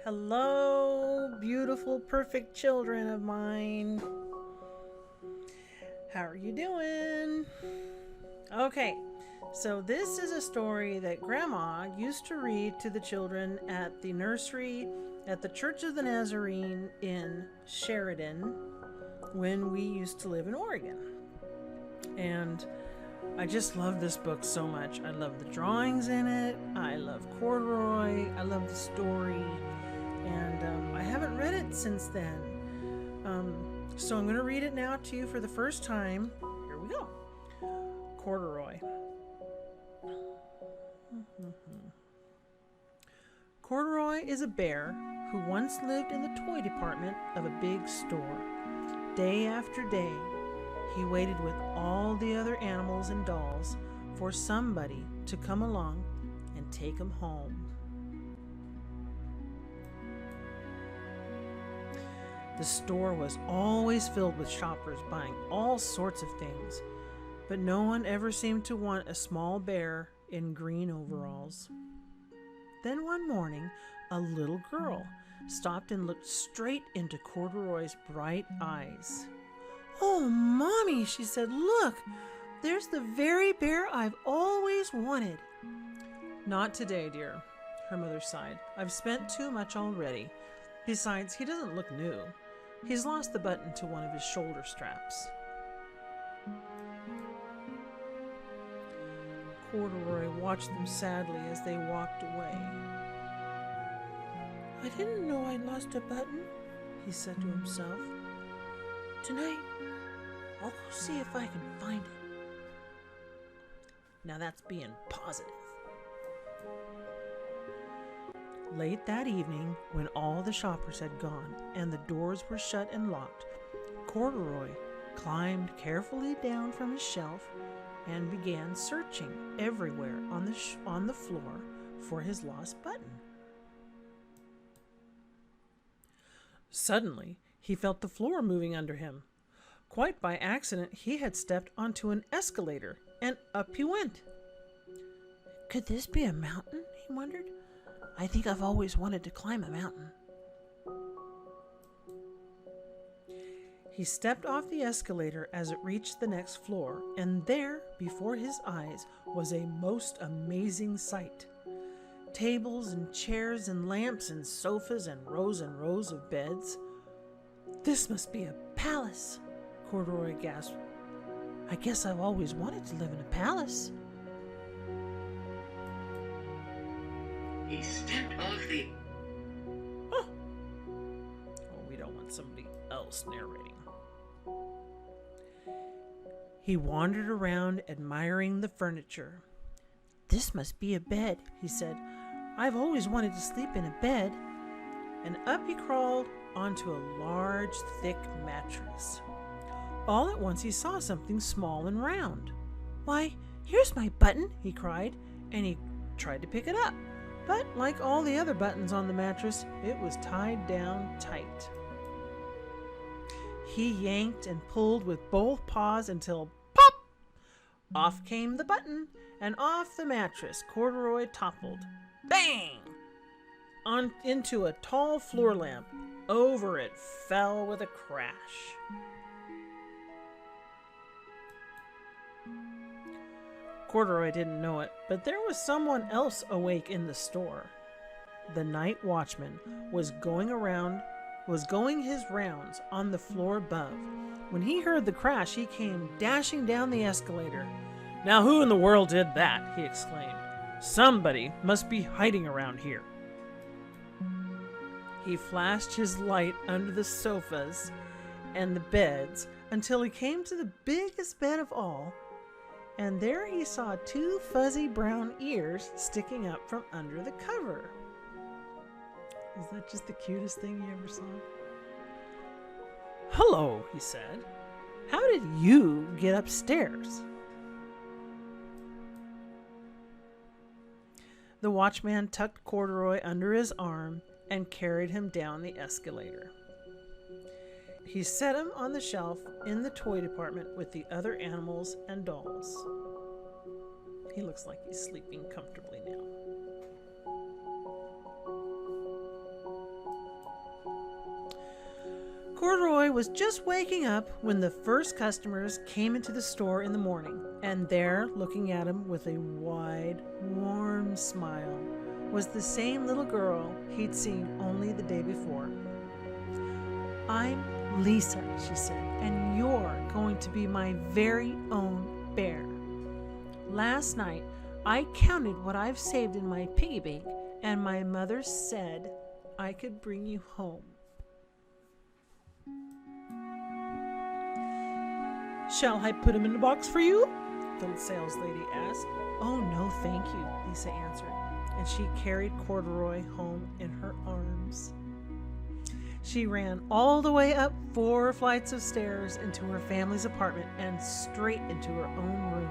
Hello, beautiful, perfect children of mine. How are you doing? Okay, so this is a story that Grandma used to read to the children at the nursery at the Church of the Nazarene in Sheridan when we used to live in Oregon. And I just love this book so much. I love the drawings in it. I love Corduroy. I love the story. And I haven't read it since then. So I'm going to read it now to you for the first time. Here we go. Corduroy. Corduroy is a bear who once lived in the toy department of a big store. Day after day, he waited with all the other animals and dolls for somebody to come along and take him home. The store was always filled with shoppers buying all sorts of things, but no one ever seemed to want a small bear in green overalls. Then one morning, a little girl stopped and looked straight into Corduroy's bright eyes. "Oh, Mommy," she said, "look, there's the very bear I've always wanted." "Not today, dear," her mother sighed. "I've spent too much already. Besides, he doesn't look new. He's lost the button to one of his shoulder straps." Corduroy watched them sadly as they walked away. "I didn't know I lost a button," he said to himself. "Tonight, I'll go see if I can find it." Now that's being positive. Late that evening, when all the shoppers had gone and the doors were shut and locked, Corduroy climbed carefully down from his shelf and began searching everywhere on the floor for his lost button. Suddenly, he felt the floor moving under him. Quite by accident, he had stepped onto an escalator, and up he went. "Could this be a mountain?" he wondered. "I think I've always wanted to climb a mountain." He stepped off the escalator as it reached the next floor, and there, before his eyes, was a most amazing sight. Tables and chairs and lamps and sofas and rows of beds. "This must be a palace," Corduroy gasped. "I guess I've always wanted to live in a palace." He stepped off the... Oh, we don't want somebody else narrating. He wandered around admiring the furniture. "This must be a bed," he said. "I've always wanted to sleep in a bed." And up he crawled onto a large, thick mattress. All at once he saw something small and round. "Why, here's my button," he cried, and he tried to pick it up. But like all the other buttons on the mattress, it was tied down tight. He yanked and pulled with both paws until pop! Off came the button, and off the mattress Corduroy toppled. Bang! Into a tall floor lamp. Over it fell with a crash. Corduroy didn't know it, but there was someone else awake in the store. The night watchman was going his rounds on the floor above. When he heard the crash, he came dashing down the escalator. "Now who in the world did that?" he exclaimed. "Somebody must be hiding around here." He flashed his light under the sofas and the beds until he came to the biggest bed of all, and there he saw two fuzzy brown ears sticking up from under the cover. Is that just the cutest thing you ever saw? "Hello," he said. "How did you get upstairs?" The watchman tucked Corduroy under his arm and carried him down the escalator. He set him on the shelf in the toy department with the other animals and dolls. He looks like he's sleeping comfortably now. Corduroy was just waking up when the first customers came into the store in the morning, and there, looking at him with a wide, warm smile, was the same little girl he'd seen only the day before. "I'm Lisa," she said, "and you're going to be my very own bear. Last night, I counted what I've saved in my piggy bank, and my mother said I could bring you home." "Shall I put him in the box for you?" the sales lady asked. "Oh, no, thank you," Lisa answered, and she carried Corduroy home in her arms. She ran all the way up 4 flights of stairs into her family's apartment and straight into her own room.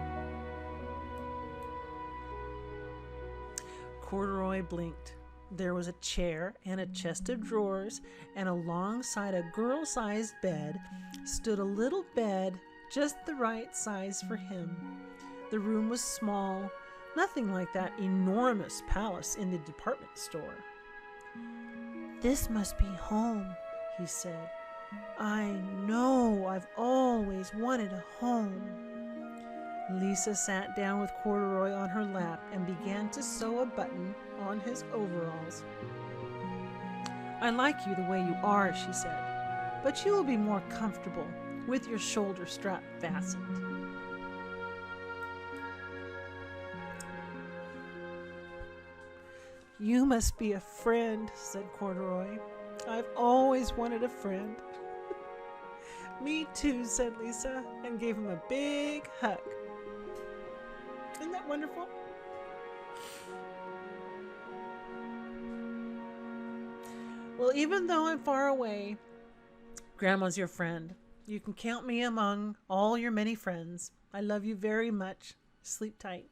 Corduroy blinked. There was a chair and a chest of drawers, and alongside a girl-sized bed stood a little bed just the right size for him. The room was small, nothing like that enormous palace in the department store. "This must be home," he said. "I know I've always wanted a home." Lisa sat down with Corduroy on her lap and began to sew a button on his overalls. "I like you the way you are," she said, "but you will be more comfortable with your shoulder strap fastened." "You must be a friend," said Corduroy. "I've always wanted a friend." "Me too," said Lisa, and gave him a big hug. Isn't that wonderful? "Well, even though I'm far away, Grandma's your friend. You can count me among all your many friends. I love you very much. Sleep tight."